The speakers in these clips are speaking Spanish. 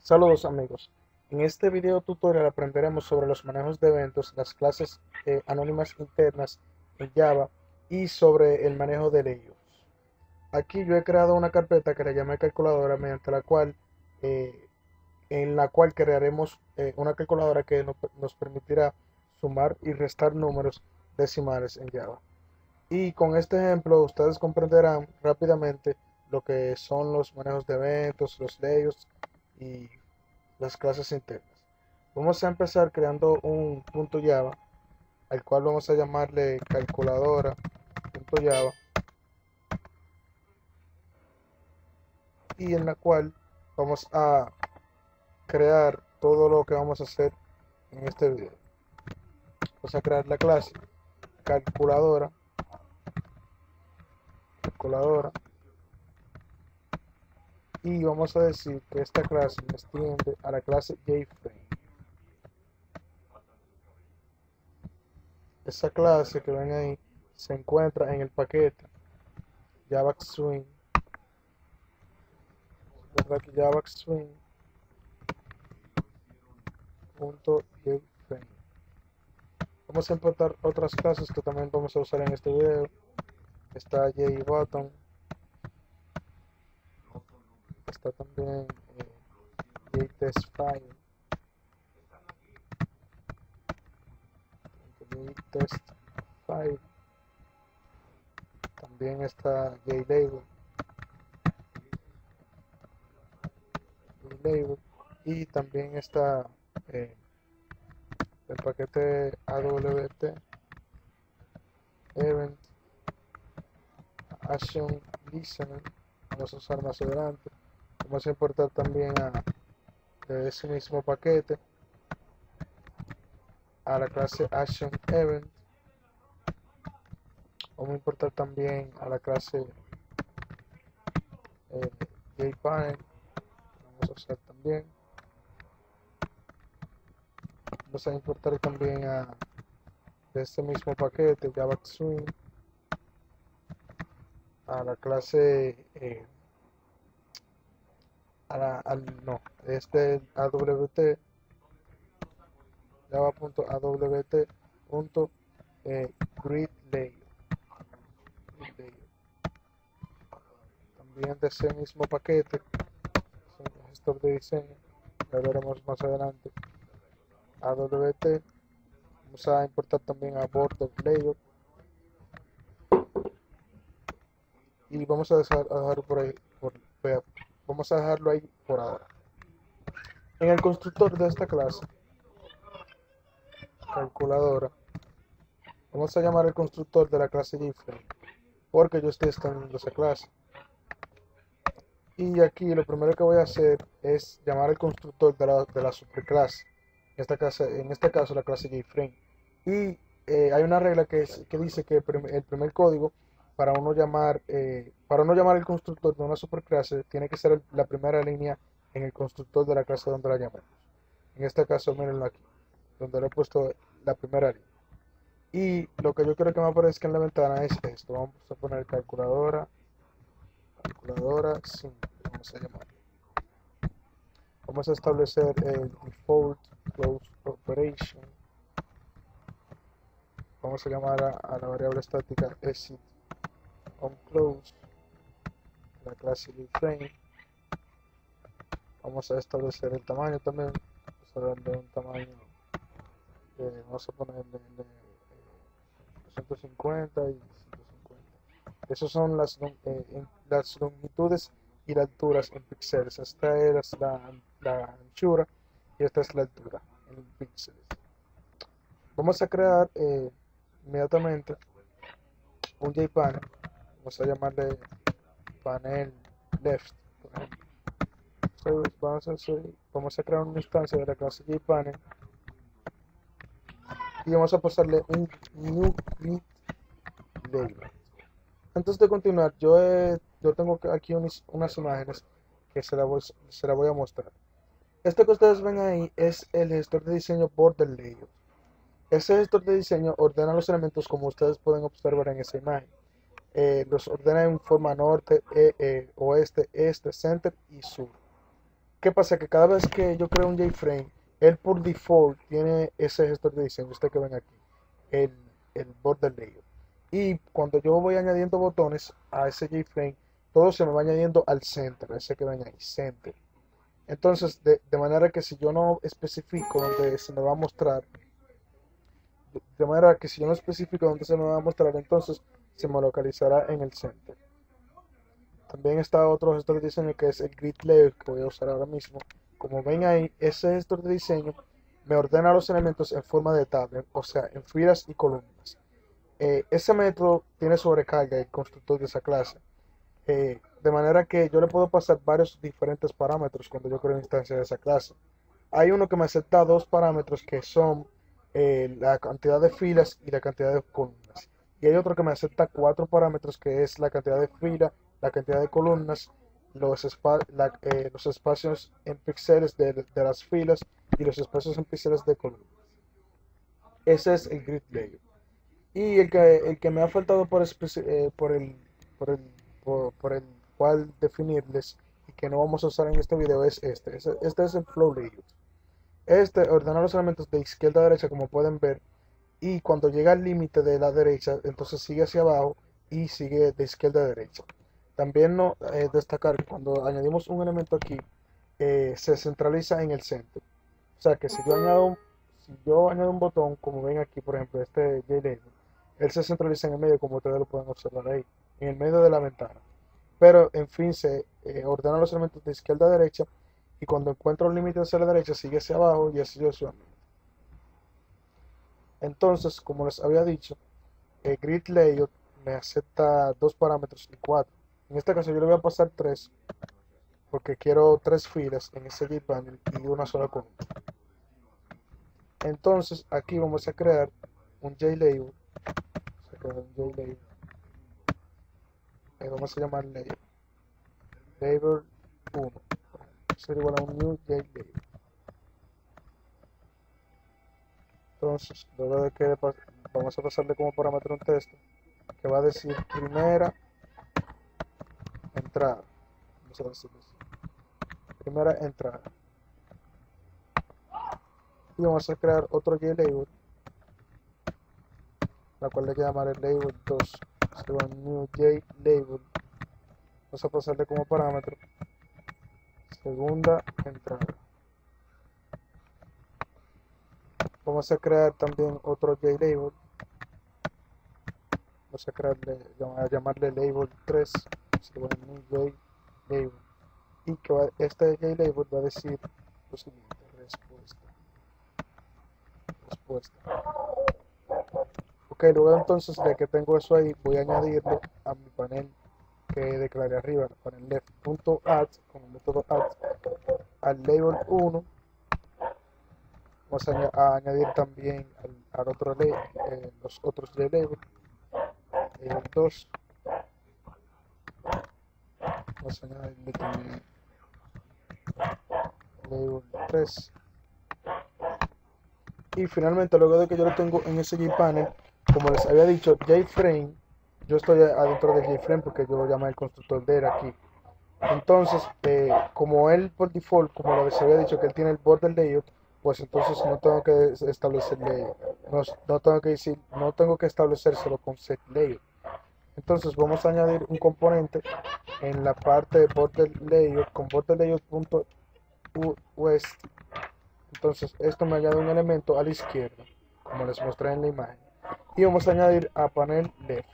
Saludos amigos, en este video tutorial aprenderemos sobre los manejos de eventos, las clases anónimas internas en Java y sobre el manejo de layouts. Aquí yo he creado una carpeta que le llamé calculadora mediante la cual en la cual crearemos una calculadora que nos permitirá sumar y restar números decimales en Java. Y con este ejemplo ustedes comprenderán rápidamente lo que son los manejos de eventos, los layouts y las clases internas. Vamos a empezar creando un punto Java al cual vamos a llamarle calculadora.java y en la cual vamos a crear todo lo que vamos a hacer en este video. Vamos a crear la clase calculadora, calculadora y vamos a decir que esta clase me extiende a la clase JFrame. Esa clase que ven ahí se encuentra en el paquete Java Swing, Java Swing.jframe. Vamos a importar otras clases que también vamos a usar en este video. Está JButton, está también JTestFile, JTestFile, también está JLabel, y también está el paquete AWT Event Action Listener. Vamos a usar más adelante. Vamos a importar también de ese mismo paquete a la clase Action Event. Vamos a importar también a la clase JPanel. Vamos a usar también. Vamos a importar también de este mismo paquete Java Swing a la clase este AWT java.awt.gridLayer. También de ese mismo paquete es un gestor de diseño, lo veremos más adelante. AWT, vamos a importar también a Border Layer y vamos a dejar por ahí, vamos a dejarlo ahí por ahora. En el constructor de esta clase calculadora, vamos a llamar el constructor de la clase JFrame porque yo estoy extendiendo esa clase. Y aquí lo primero que voy a hacer es llamar al constructor de la superclase, en este caso la clase JFrame. Y hay una regla que dice que el primer código para uno llamar el constructor de una superclase tiene que ser la primera línea en el constructor de la clase donde la llamemos. En este caso, mírenlo aquí, donde le he puesto la primera línea. Y lo que yo quiero que me aparezca en la ventana es esto. Vamos a poner calculadora simple, vamos a llamar. Vamos a establecer el default close operation. Vamos a llamar a la variable estática exit on close, la clase JFrame. Vamos a establecer el tamaño también. Vamos a darle un tamaño, vamos a ponerle 250 y 150. Esas son las longitudes y las alturas en píxeles. Esta es la anchura y esta es la altura en píxeles. Vamos a crear inmediatamente un JPanel. Vamos a llamarle panel left. Vamos a crear una instancia de la clase JPanel y vamos a pasarle un new grid layer. Antes de continuar, yo tengo aquí unas imágenes que se la voy a mostrar. Esto que ustedes ven ahí es el gestor de diseño Border Layer. Ese gestor de diseño ordena los elementos como ustedes pueden observar en esa imagen. Los ordena en forma norte, oeste, este, center y sur. ¿Qué pasa? Que cada vez que yo creo un JFrame, él por default tiene ese gestor de diseño, este que ven aquí, el, el border layer. Y cuando yo voy añadiendo botones a ese JFrame, todo se me va añadiendo al center, ese que ven ahí, center. Entonces, de manera que si yo no especifico dónde se me va a mostrar, de manera que si yo no especifico dónde se me va a mostrar, entonces se me localizará en el center. También está otro gestor de diseño que es el grid layer que voy a usar ahora mismo. Como ven ahí, ese gestor de diseño me ordena los elementos en forma de tabla, o sea, en filas y columnas. Ese método tiene sobrecarga el constructor de esa clase. De manera que yo le puedo pasar varios diferentes parámetros cuando yo creo instancia de esa clase. Hay uno que me acepta dos parámetros que son la cantidad de filas y la cantidad de columnas. Y hay otro que me acepta cuatro parámetros que es la cantidad de filas, la cantidad de columnas, los espacios en píxeles de las filas y los espacios en píxeles de columnas. Ese es el grid layer. Y el que me ha faltado por el cual definirles y que no vamos a usar en este video es este. Este es el flow layer. Este ordena los elementos de izquierda a derecha como pueden ver y cuando llega al límite de la derecha entonces sigue hacia abajo y sigue de izquierda a derecha. También no destacar que cuando añadimos un elemento aquí se centraliza en el centro. O sea que si yo añado un botón como ven aquí por ejemplo este JLabel, él se centraliza en el medio como ustedes lo pueden observar ahí, en el medio de la ventana. Pero en fin se ordenan los elementos de izquierda a derecha y cuando encuentra un límite hacia la derecha sigue hacia abajo y así sucesivamente. Entonces, como les había dicho, el grid layout me acepta dos parámetros y cuatro. En este caso yo le voy a pasar tres porque quiero tres filas en ese JPanel y una sola columna. Entonces aquí vamos a crear un JLabel. Vamos a llamar label 1. Será igual a un new JLabel. Entonces, luego de que vamos a pasarle como parámetro un texto que va a decir primera entrada. Vamos a decirlo así. Primera entrada. Y vamos a crear otro JLabel, la cual le voy a llamar el label 2. Será un new JLabel. Vamos a pasarle como parámetro segunda entrada. Vamos a crear también otro JLabel. Vamos a llamarle label 3. Será un new JLabel. Y que este JLabel va a decir lo siguiente: respuesta. Ok, luego entonces de que tengo eso ahí, voy a añadirlo a mi panel que declaré arriba, el panel left.add con el método add al label 1. Vamos a añadir también al otro los otros JLabel, label 2. Vamos a añadirle también label 3. Y finalmente, luego de que yo lo tengo en ese JPanel, como les había dicho, JFrame, yo estoy adentro de JFrame porque yo lo llamé el constructor de él aquí. Entonces, como él por default, como les había dicho que él tiene el border layout, pues entonces no tengo que establecerle, no tengo que establecérselo con set layout. Entonces vamos a añadir un componente en la parte de border layout con border layout.west. Entonces esto me añade un elemento a la izquierda, como les mostré en la imagen. Y vamos a añadir a panel left.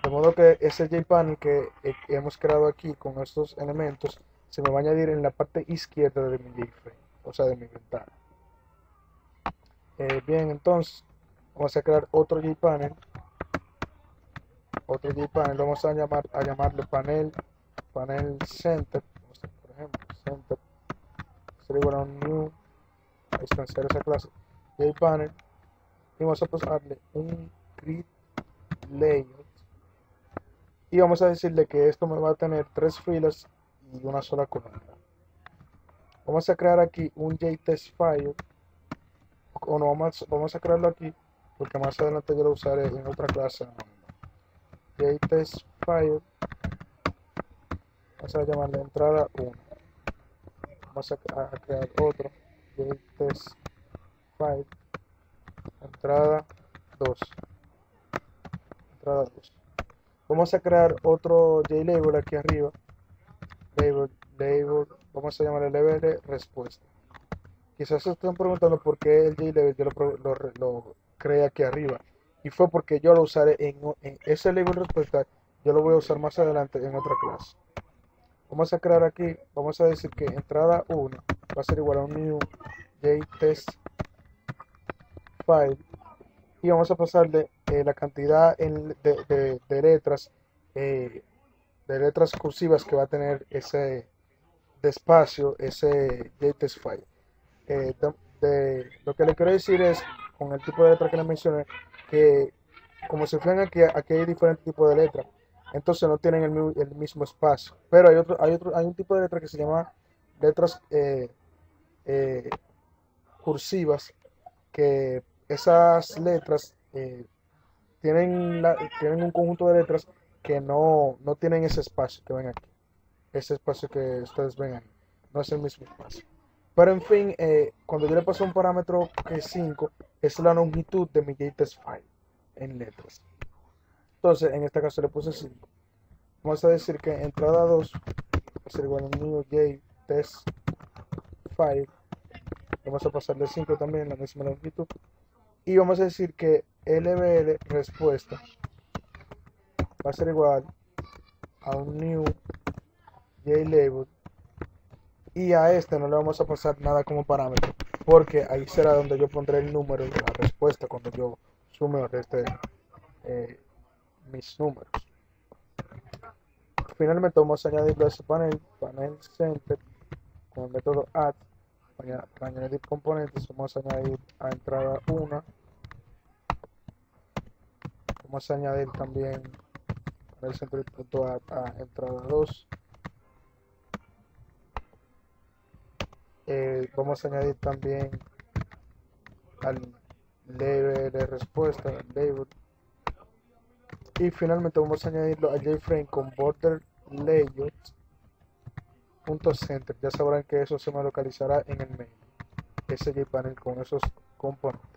De modo que ese JPanel que hemos creado aquí con estos elementos se me va a añadir en la parte izquierda de mi JFrame, o sea de mi ventana. Bien, entonces vamos a crear otro JPanel. Vamos a llamarle panel center, por ejemplo, center. Sería igual a un new, a instanciar esa clase JPanel. Y vamos a pasarle un grid layout y vamos a decirle que esto me va a tener tres filas y una sola columna. Vamos a crear aquí un JTestFile, o no, vamos a crearlo aquí porque más adelante yo lo usaré en otra clase. JTestFile, vamos a llamarle entrada 1. vamos a crear otro JTest file, entrada 2, entrada 2. Vamos a crear otro JLabel aquí arriba, label, vamos a llamarle label respuesta. Quizás se están preguntando por qué el JLabel yo lo creé aquí arriba, y fue porque yo lo usaré en ese label respuesta, yo lo voy a usar más adelante en otra clase. Vamos a crear aquí, vamos a decir que entrada 1 va a ser igual a un new JTest file, y vamos a pasarle la cantidad de letras cursivas que va a tener ese de espacio, ese JTest file. Lo que le quiero decir es, con el tipo de letra que le mencioné, que como se fijan aquí hay diferentes tipos de letras, entonces no tienen el mismo espacio, pero hay un tipo de letra que se llama letras eh, cursivas, que esas letras tienen un conjunto de letras que no tienen ese espacio que ven aquí, ese espacio que ustedes ven ahí, no es el mismo espacio. Pero en fin, cuando yo le paso un parámetro que es 5, es la longitud de mi JTest file en letras. Entonces, en este caso le puse 5. Vamos a decir que entrada 2 va a ser igual a new JTest file. Vamos a pasarle 5 también, la misma longitud. Y vamos a decir que LBL respuesta va a ser igual a un new JLabel, y a este no le vamos a pasar nada como parámetro, porque ahí será donde yo pondré el número de la respuesta cuando yo sume o reste mis números. Finalmente vamos a añadirlo a ese panel center, con el método add. Para añadir componentes vamos a añadir a entrada 1, vamos a añadir también panel center.add a entrada 2. Vamos a añadir también al label de respuesta, al label, y finalmente vamos a añadirlo a JFrame con border layout.center. Ya sabrán que eso se me localizará en el main, ese JPanel con esos componentes.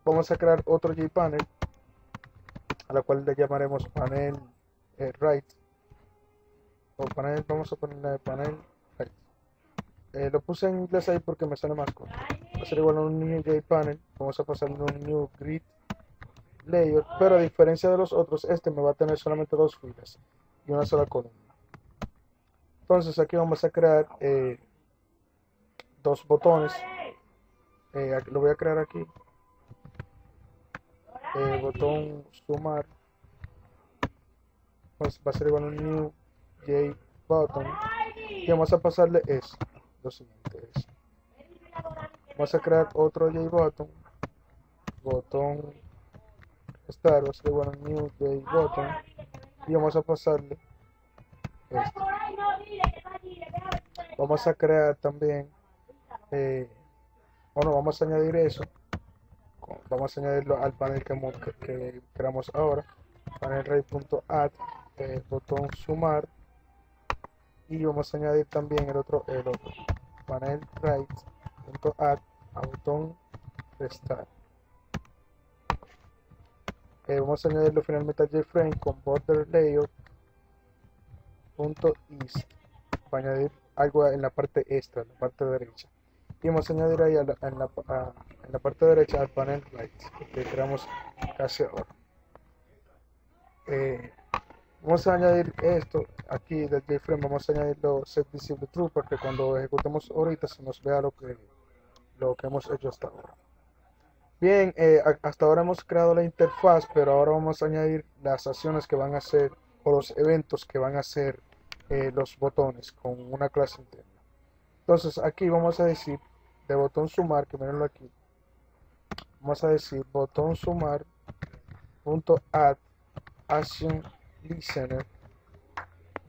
Vamos a crear otro JPanel a la cual le llamaremos panel right, o panel, vamos a ponerle panel right. Lo puse en inglés ahí porque me sale más corto. Va a ser igual a un new JPanel. Vamos a pasarle un new grid layout, pero a diferencia de los otros, este me va a tener solamente 2 filas y una sola columna. Entonces aquí vamos a crear 2 botones. Lo voy a crear aquí. Botón sumar, pues va a ser igual a un new JButton, y vamos a pasarle eso. Lo siguiente es, vamos a crear otro JButton, botón start, va a ser igual a un new JButton, y vamos a pasarle esto. Vamos a crear también vamos a añadir eso, vamos a añadirlo al panel que creamos ahora, panel array.add, botón sumar, y vamos a añadir también el otro panel right.add a botón restar. Vamos a añadirlo finalmente a JFrame con border layout.east para añadir algo en la parte extra, en la parte derecha, y vamos a añadir ahí en la parte derecha al panel right que creamos casi ahora. Vamos a añadir esto aquí del JFrame, vamos a añadirlo set visible true para que cuando ejecutemos ahorita se nos vea lo que hemos hecho hasta ahora. Bien, hasta ahora hemos creado la interfaz, pero ahora vamos a añadir las acciones que van a hacer, o los eventos que van a hacer los botones con una clase interna. Entonces aquí vamos a decir de botón sumar, que mirenlo aquí, vamos a decir botón sumar .add action listener.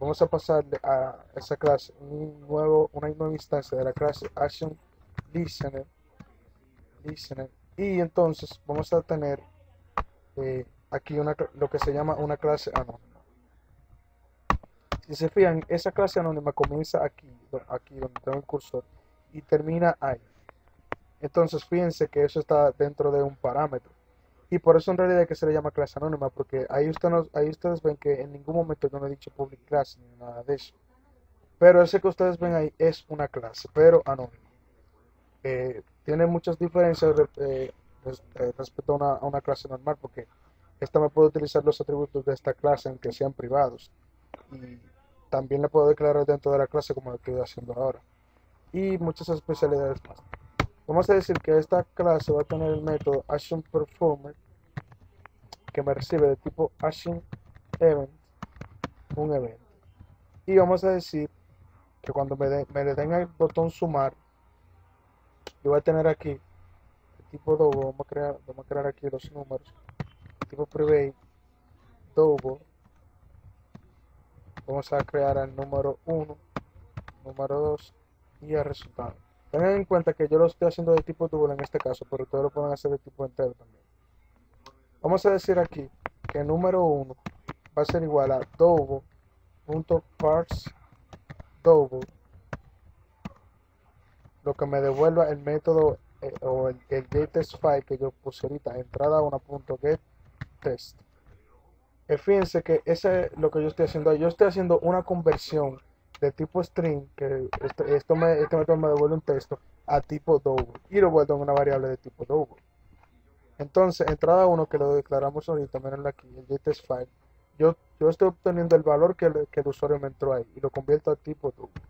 Vamos a pasarle a esa clase una nueva instancia de la clase action listener, y entonces vamos a tener aquí lo que se llama una clase anónima. Si se fijan, esa clase anónima comienza aquí donde tengo el cursor, y termina ahí. Entonces fíjense que eso está dentro de un parámetro. Y por eso en realidad es que se le llama clase anónima, porque ahí ustedes ven que en ningún momento yo no he dicho public class ni nada de eso. Pero ese que ustedes ven ahí es una clase, pero anónima. Tiene muchas diferencias respecto a una clase normal, porque esta me puede utilizar los atributos de esta clase aunque sean privados. Y también le puedo declarar dentro de la clase como lo estoy haciendo ahora. Y muchas especialidades más. Vamos a decir que esta clase va a tener el método ActionPerformer que me recibe de tipo ActionEvent, un evento. Y vamos a decir que cuando me le den el botón sumar, yo voy a tener aquí el tipo double, vamos a crear aquí los números, tipo private, double, vamos a crear el número 1, número 2 y el resultado. Tengan en cuenta que yo lo estoy haciendo de tipo double en este caso, pero ustedes lo pueden hacer de tipo entero también. Vamos a decir aquí que el número 1 va a ser igual a double.parse double, lo que me devuelva el método o el getTestFile que yo puse ahorita, entrada 1.getTest. Fíjense que ese es lo que yo estoy haciendo. Yo estoy haciendo una conversión de tipo string, que este método me devuelve un texto, a tipo double, y lo vuelvo en una variable de tipo double. Entonces, entrada 1 que lo declaramos ahorita, mirenlo aquí, el getTestFile, yo estoy obteniendo el valor que el usuario me entró ahí y lo convierto a tipo double.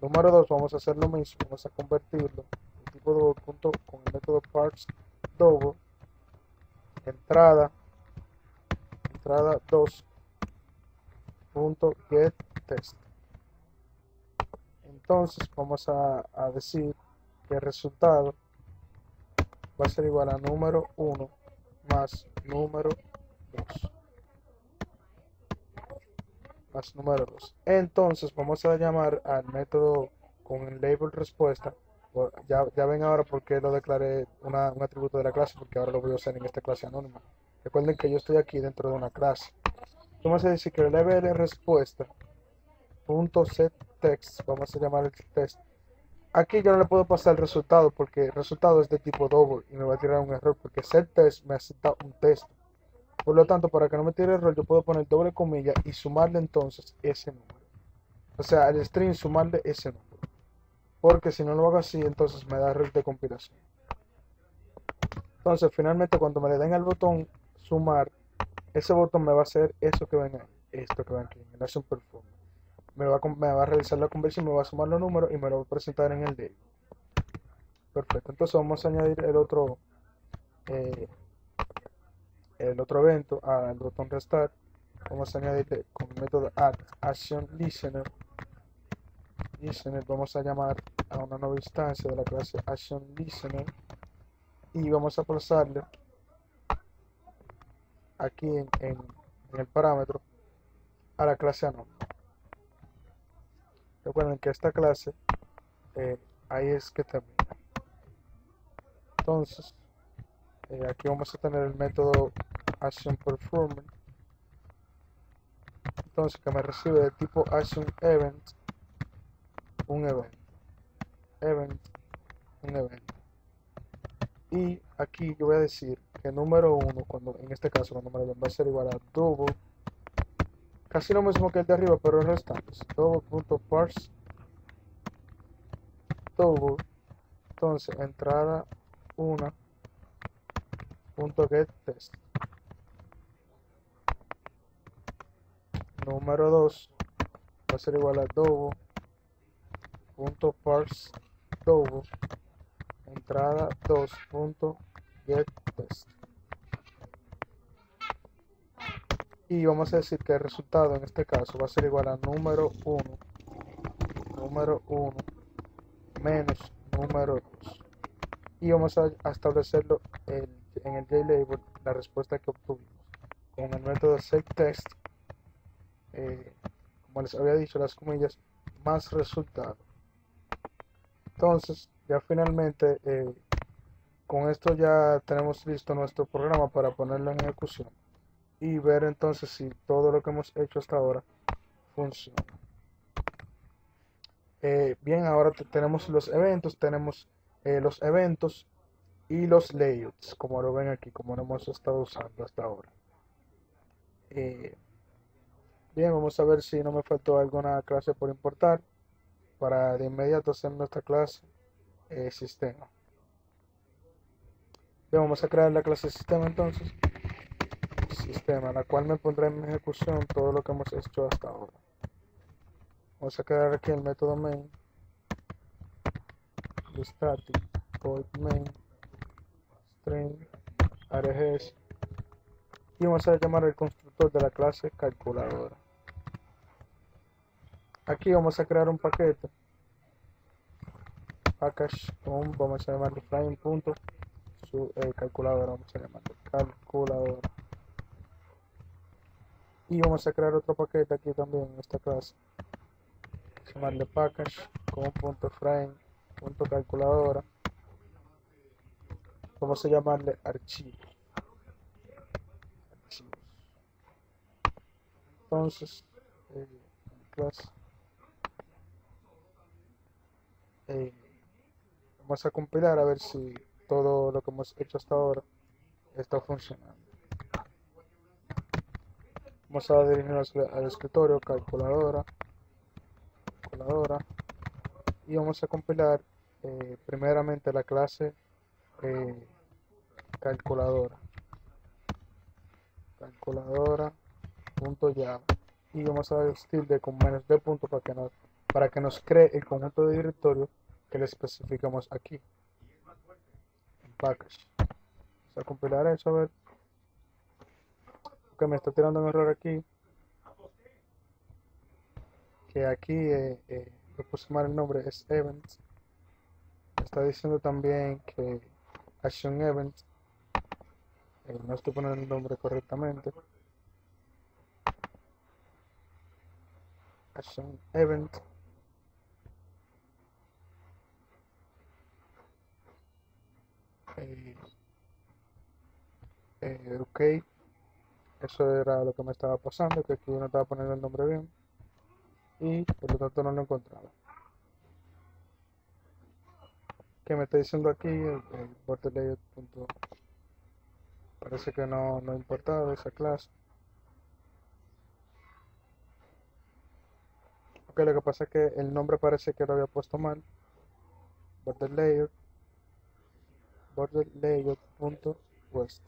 Número 2, vamos a hacer lo mismo, vamos a convertirlo en tipo double con el método parse double, entrada 2.getTest. Entonces vamos a decir que el resultado va a ser igual a número 1 más número 2 más número 2. Entonces vamos a llamar al método con el label respuesta. Ya ven ahora por qué lo declaré un atributo de la clase, porque ahora lo voy a usar en esta clase anónima. Recuerden que yo estoy aquí dentro de una clase. Vamos a decir que el label de respuesta .setText, vamos a llamar el test. Aquí yo no le puedo pasar el resultado porque el resultado es de tipo double y me va a tirar un error porque setText me acepta un texto. Por lo tanto, para que no me tire error, yo puedo poner doble comilla y sumarle entonces ese número. O sea, al string sumarle ese número. Porque si no lo hago así, entonces me da error de compilación. Entonces, finalmente, cuando me le den al botón sumar, ese botón me va a hacer eso que ven ahí, esto que ven aquí, en el Action Performance. Me va a realizar la conversión, me va a sumar los números y me lo va a presentar en el label. Perfecto, entonces vamos a añadir eh, el otro evento al botón restart. Vamos a añadirle con el método add action listener. Vamos a llamar a una nueva instancia de la clase action listener y vamos a pasarle aquí en el parámetro a la clase anónima. Recuerden que esta clase ahí es que termina. Entonces aquí vamos a tener el método ActionPerformer, entonces que me recibe de tipo ActionEvent un evento, y aquí yo voy a decir que número 1, cuando en este caso cuando me lo den, va a ser igual a double, casi lo mismo que el de arriba pero el restante, double.parse double, entonces entrada 1.getTest, número 2 va a ser igual a double.parse double, entrada 2.getTest. Y vamos a decir que el resultado en este caso va a ser igual a número 1 menos número 2. Y vamos a establecerlo en el JLabel, la respuesta que obtuvimos con el método setText, como les había dicho, las comillas más resultado. Entonces ya finalmente con esto ya tenemos listo nuestro programa para ponerlo en ejecución y ver entonces si todo lo que hemos hecho hasta ahora funciona. Bien, ahora tenemos los eventos, y los layouts, como lo ven aquí, como lo hemos estado usando hasta ahora. Eh, Bien, vamos a ver si no me faltó alguna clase por importar para de inmediato hacer nuestra clase sistema. Bien, vamos a crear la clase sistema entonces, sistema, la cual me pondrá en ejecución todo lo que hemos hecho hasta ahora. Vamos a crear aquí el método main, static, void main, string, args, y vamos a llamar el constructor de la clase calculadora. Aquí vamos a crear un paquete, package, vamos a llamarlo calculadora, vamos a llamarlo calculadora. Y vamos a crear otro paquete aquí también en esta clase, llamarle package con calculadora. Vamos a llamarle archivos. Entonces, clase, vamos a compilar a ver si todo lo que hemos hecho hasta ahora está funcionando. Vamos a dirigirnos al escritorio, calculadora, y vamos a compilar primeramente la clase calculadora.java, y vamos a dar tilde con -d punto para que nos cree el conjunto de directorios que le especificamos aquí en package. Vamos a compilar eso, a ver, porque me está tirando un error aquí, que aquí le puse mal el nombre, es events. Me está diciendo también que action event, no estoy poniendo el nombre correctamente. Action event, ok, eso era lo que me estaba pasando, que aquí no estaba poniendo el nombre bien y por lo tanto no lo encontraba. Que me está diciendo aquí el border layout punto, parece que no importaba esa clase. Ok, lo que pasa es que el nombre parece que lo había puesto mal. border layout punto west.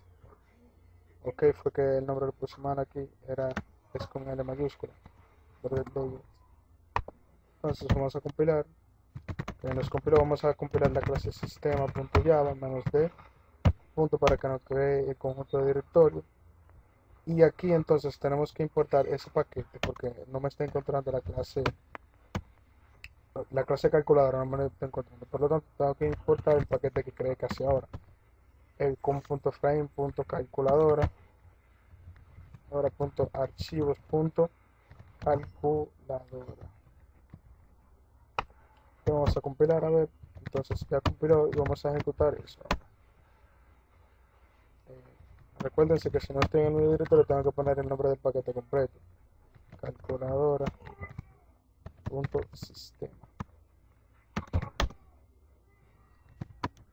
Ok, fue que el nombre lo puse mal aquí, es con L mayúscula, border layout. Entonces vamos a compilar. Nos compiló, vamos a compilar la clase sistema.java -d punto para que nos cree el conjunto de directorios. Y aquí entonces tenemos que importar ese paquete porque no me está encontrando la clase calculadora, no me lo está encontrando. Por lo tanto, tengo que importar el paquete que creé casi ahora, el com.frame.calculadora, ahora .archivos.calculadora. Vamos a compilar, a ver. Entonces ya compiló y vamos a ejecutar eso. Recuérdense que si no estoy en el directorio tengo que poner el nombre del paquete completo, calculadora.sistema,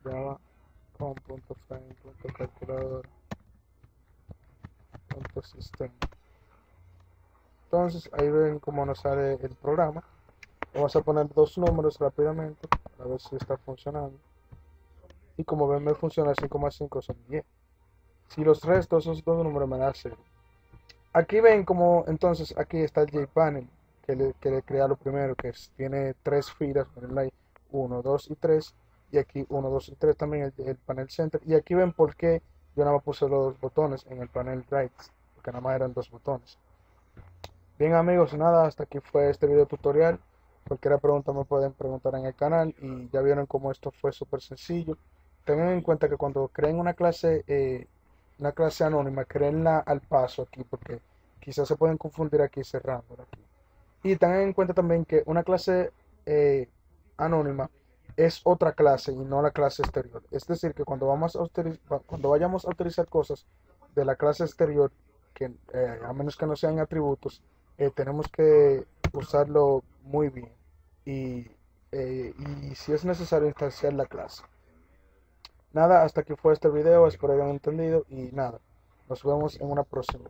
java com.frame.calculadora.sistema. Entonces ahí ven cómo nos sale el programa. Vamos a poner dos números rápidamente para ver si está funcionando. Y como ven me funciona 5 más 5 son 10. Si los restos, esos dos números me dan 0. Aquí ven como entonces aquí está el JPanel que le crea lo primero, que tiene 3 filas, miren ahí, 1, 2 y 3, y aquí 1, 2 y 3 también el panel center. Y aquí ven por qué yo nada más puse los dos botones en el panel right, porque nada más eran 2 botones. Bien amigos, nada, hasta aquí fue este video tutorial. Cualquier pregunta me pueden preguntar en el canal, y ya vieron cómo esto fue súper sencillo. Tengan en cuenta que cuando creen una clase anónima, créenla al paso aquí, porque quizás se pueden confundir aquí cerrándola aquí. Y tengan en cuenta también que una clase anónima es otra clase y no la clase exterior. Es decir, que cuando vayamos a utilizar cosas de la clase exterior, que a menos que no sean atributos, tenemos que usarlo muy bien y si es necesario instanciar la clase. Nada, hasta aquí fue este video, espero hayan entendido y nada, nos vemos en una próxima.